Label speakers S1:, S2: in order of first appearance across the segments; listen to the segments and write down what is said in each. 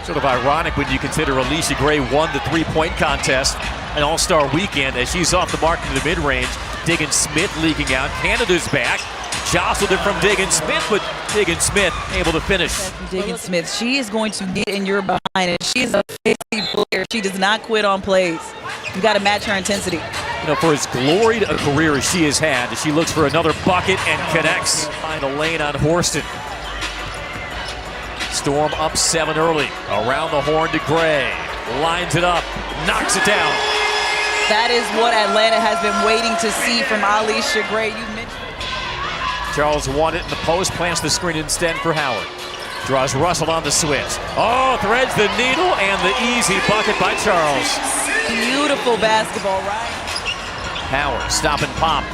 S1: Sort of ironic when you consider Alicia Gray won the three-point contest an All-Star weekend as she's off the mark in the mid-range. Diggin Smith leaking out. Canada's back. Jostled it from Diggin Smith, but Diggin Smith able to finish.
S2: Diggin Smith, she is going to get in your behind, and she's a fancy player. She does not quit on plays. You got to match her intensity.
S1: You know, for as gloried a career as she has had, she looks for another bucket and connects. Find a lane on Horston. Storm up 7 early. Around the horn to Gray. Lines it up. Knocks it down.
S2: That is what Atlanta has been waiting to see from Alicia Gray. You mentioned
S1: Charles won it in the post. Plants the screen instead for Howard. Draws Russell on the switch. Oh, threads the needle and the easy bucket by Charles.
S2: Beautiful basketball, right?
S1: Howard, stop and pop.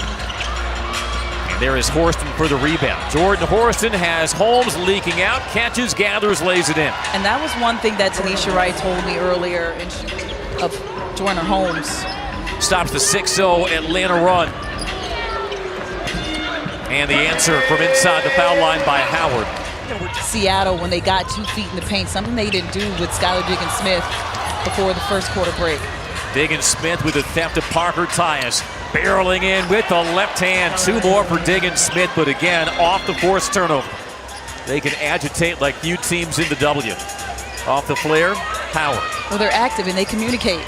S1: And there is Horston for the rebound. Jordan Horston has Holmes leaking out, catches, gathers, lays it in.
S2: And that was one thing that Tanisha Wright told me earlier of Jordan Holmes.
S1: Stops the 6-0 Atlanta run. And the answer from inside the foul line by Howard.
S2: Seattle, when they got 2 feet in the paint, something they didn't do with Skylar Diggin Smith before the first quarter break.
S1: Diggin Smith with the theft of Parker Tyus. Barreling in with the left hand. 2 more for Diggin Smith, but again, off the forced turnover. They can agitate like few teams in the W. Off the flare, Howard.
S2: Well, they're active and they communicate.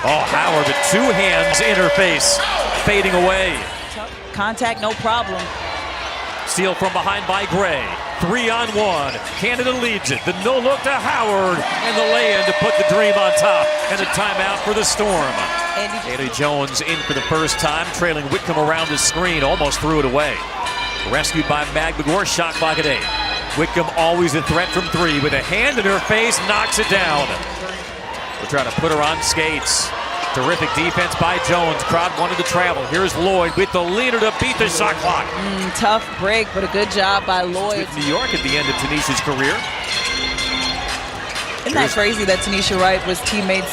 S1: Oh, Howard with 2 hands in her face, fading away.
S2: Contact, no problem.
S1: Steal from behind by Gray. 3-on-1. Canada leads it. The no-look to Howard and the lay-in to put the Dream on top. And a timeout for the Storm. Andy Jones in for the first time, trailing Whitcomb around the screen. Almost threw it away. Rescued by Mag McGore. Shot clock at 8. Whitcomb always a threat from 3 with a hand in her face. Knocks it down. We're trying to put her on skates. Terrific defense by Jones. Crowd wanted to travel. Here's Lloyd with the leader to beat the shot clock.
S2: Tough break, but a good job by Lloyd.
S1: With New York at the end of Tanisha's career.
S2: Isn't that crazy that Tanisha Wright was teammates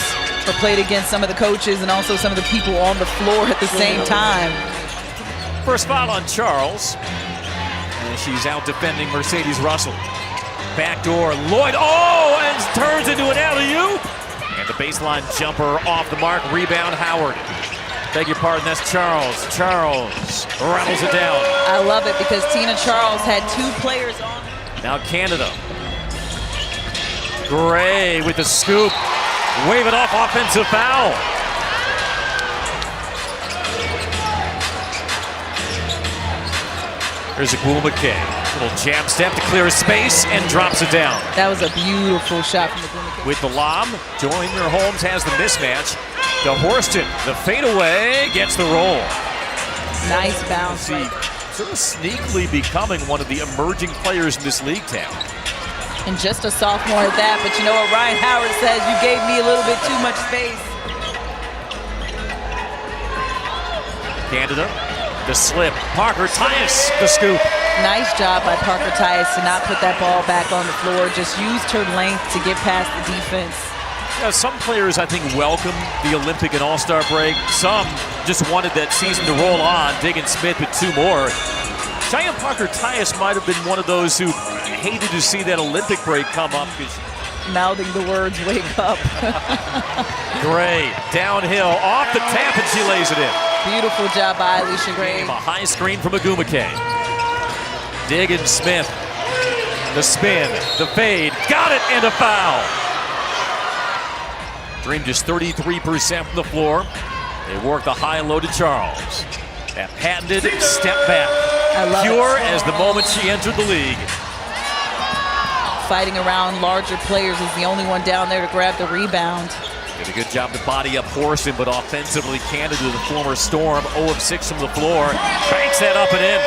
S2: or played against some of the coaches and also some of the people on the floor at the same time?
S1: First foul on Charles. And she's out defending Mercedes Russell. Backdoor, Lloyd, and turns into an alley-oop. And the baseline jumper off the mark. Rebound, Howard. Beg your pardon, that's Charles. Charles rattles it down.
S2: I love it because Tina Charles had 2 players on.
S1: Now Canada. Gray with the scoop. Wave it off, offensive foul. There's a McKay. Little jab step to clear space and drops it down.
S2: That was a beautiful shot from McKay.
S1: With the lob, Joyner Holmes has the mismatch. To Horston, the fadeaway, gets the roll.
S2: Nice bounce.
S1: Sort of sneakily becoming one of the emerging players in this league town.
S2: And just a sophomore at that, but you know what Ryan Howard says, you gave me a little bit too much space.
S1: Canada, the slip. Parker Tyus, the scoop.
S2: Nice job by Parker Tyus to not put that ball back on the floor, just used her length to get past the defense.
S1: Yeah, some players, I think, welcome the Olympic and All-Star break. Some just wanted that season to roll on. Diggin Smith with 2 more. Cheyenne Parker Tyus might have been one of those who hated to see that Olympic break come up.
S2: Mouthing the words, wake up.
S1: Gray, downhill, off the tap, and she lays it in.
S2: Beautiful job by Alicia Gray.
S1: A high screen from McKay. Diggin Smith, the spin, the fade, got it, and a foul. Dream just 33% from the floor. They work the high-low to Charles. That patented step back. Pure as the moment she entered the league.
S2: Fighting around larger players, is the only one down there to grab the rebound.
S1: Did a good job to body up Horston, but offensively, Canada, the former Storm, 0 of 6 from the floor. Banks that up and in.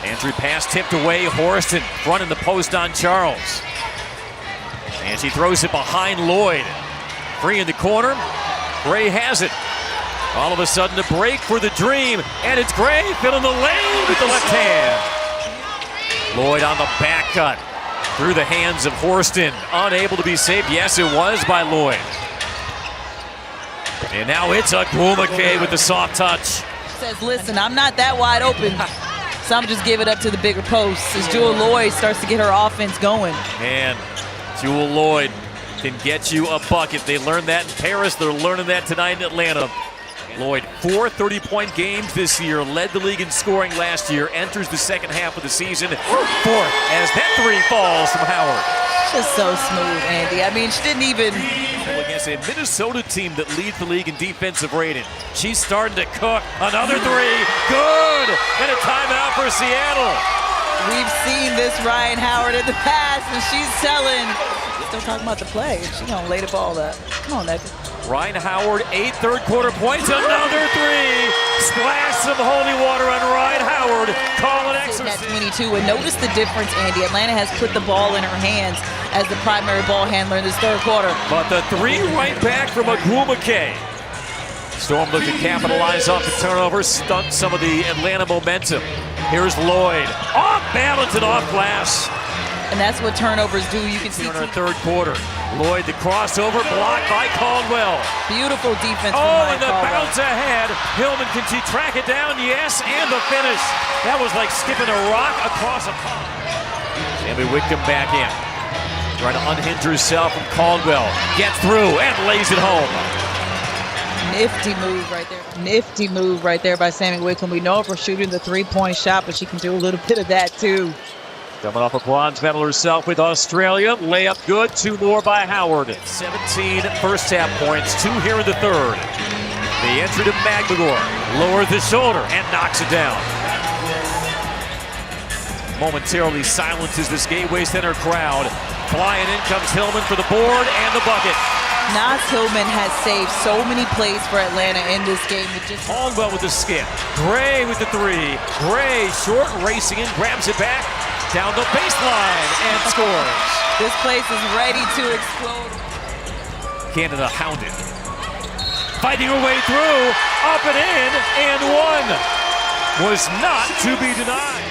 S1: Entry pass tipped away. Horston front in the post on Charles. And she throws it behind Lloyd. Free in the corner. Gray has it. All of a sudden a break for the Dream. And it's Gray filling the lane with the left hand. Lloyd on the back cut. Through the hands of Horston. Unable to be saved. Yes, it was by Lloyd. And now it's a McKay with the soft touch.
S2: Says, listen, I'm not that wide open. Some just give it up to the bigger posts as Jewell Loyd starts to get her offense going.
S1: Man, Jewell Loyd can get you a bucket. They learned that in Paris. They're learning that tonight in Atlanta. Loyd, 4 30-point games this year, led the league in scoring last year, enters the second half of the season fourth as that three falls from Howard.
S2: Just so smooth, Andy. I mean, she didn't even...
S1: Against a Minnesota team that leads the league in defensive rating. She's starting to cook. Another three. Good! And a timeout for Seattle.
S2: We've seen this Ryan Howard in the past, and she's selling. Still talking about the play. She's going to lay the ball up. Come on, Becca.
S1: Ryan Howard, 8 third-quarter points. Another three. Splash some holy water on Ryan Howard. Call it exorcism.
S2: At 22, and notice the difference, Andy. Atlanta has put the ball in her hands as the primary ball handler in this third quarter.
S1: But the three right back from Agul McKay. Storm looked to capitalize off the turnover, stunt some of the Atlanta momentum. Here's Loyd. Off balance and off glass.
S2: And that's what turnovers do. You can see
S1: in our third quarter. Loyd, the crossover, blocked by Caldwell.
S2: Beautiful defense.
S1: Oh, and the bounce ahead. Hillman, can she track it down? Yes, and the finish. That was like skipping a rock across a pond. Sammy Whitcomb back in. Trying to unhinge herself from Caldwell. Gets through and lays it home.
S2: Nifty move right there. Nifty move right there by Sammy Whitcomb. We know her for shooting the three-point shot, but she can do a little bit of that too.
S1: Coming off a bronze medal herself with Australia. Layup good. 2 more by Howard. 17 first half points. 2 here in the third. The entry to Magdagor. Lowers the shoulder and knocks it down. Momentarily silences this Gateway Center crowd. Flying in comes Hillman for the board and the bucket.
S2: Naz Hillman has saved so many plays for Atlanta in this game.
S1: Caldwell with the skip. Gray with the three. Gray short racing in, grabs it back. Down the baseline and scores.
S2: This place is ready to explode.
S1: Canada hounded. Fighting her way through, up and in, and one. Was not to be denied.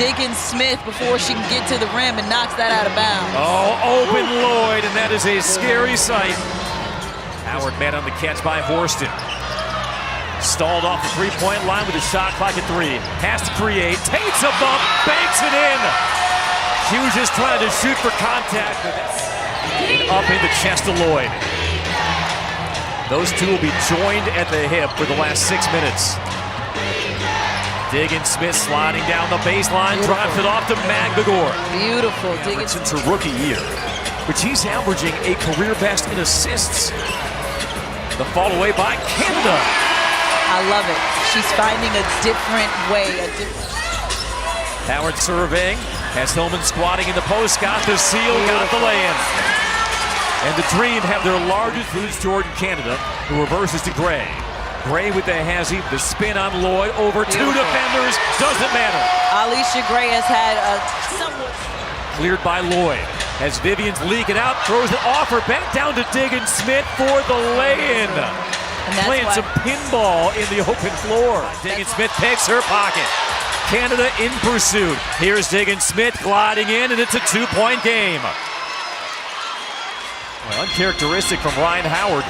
S2: Diggins Smith before she can get to the rim and knocks that out of bounds.
S1: Oh, open Loyd, and that is a scary sight. Howard met on the catch by Horston. Stalled off the three-point line with a shot clock at 3. Has to create, takes a bump, banks it in. She was just trying to shoot for contact, but up in the chest of Loyd. Those two will be joined at the hip for the last 6 minutes. Diggins Smith sliding down the baseline, drops it off to Magdagor.
S2: Beautiful. Diggins
S1: since her rookie year, but she's averaging a career best in assists. The fall away by Canada.
S2: I love it. She's finding a different way.
S1: Howard surveying, has Hillman squatting in the post, got the seal, got the lay-in. And the Dream have their largest boost, Jordan Canada, who reverses to Gray. Gray with the hezzy, the spin on Loyd, over 2 defenders, doesn't matter.
S2: Alicia Gray has had a somewhat...
S1: Cleared by Loyd. As Vivian's leaking out, throws it off her back down to Diggins Smith for the lay-in. Playing some pinball in the open floor. Diggins Smith picks her pocket. Canada in pursuit. Here's Diggins Smith gliding in, and it's a 2-point game. Well, uncharacteristic from Ryan Howard.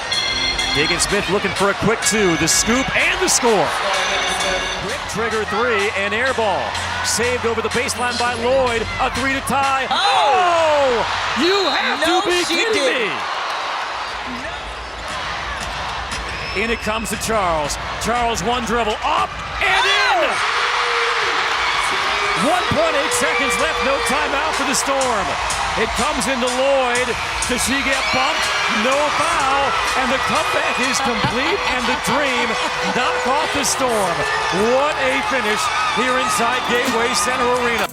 S1: Diggins Smith looking for a quick 2. The scoop and the score. Quick trigger 3 and air ball. Saved over the baseline by Loyd. A 3 to tie. Oh! You have to be kidding me! In it comes to Charles. Charles, one dribble, up and in! 1.8 seconds left, no timeout for the Storm. It comes into Loyd. Does she get bumped? No foul. And the comeback is complete, and the Dream knock off the Storm. What a finish here inside Gateway Center Arena.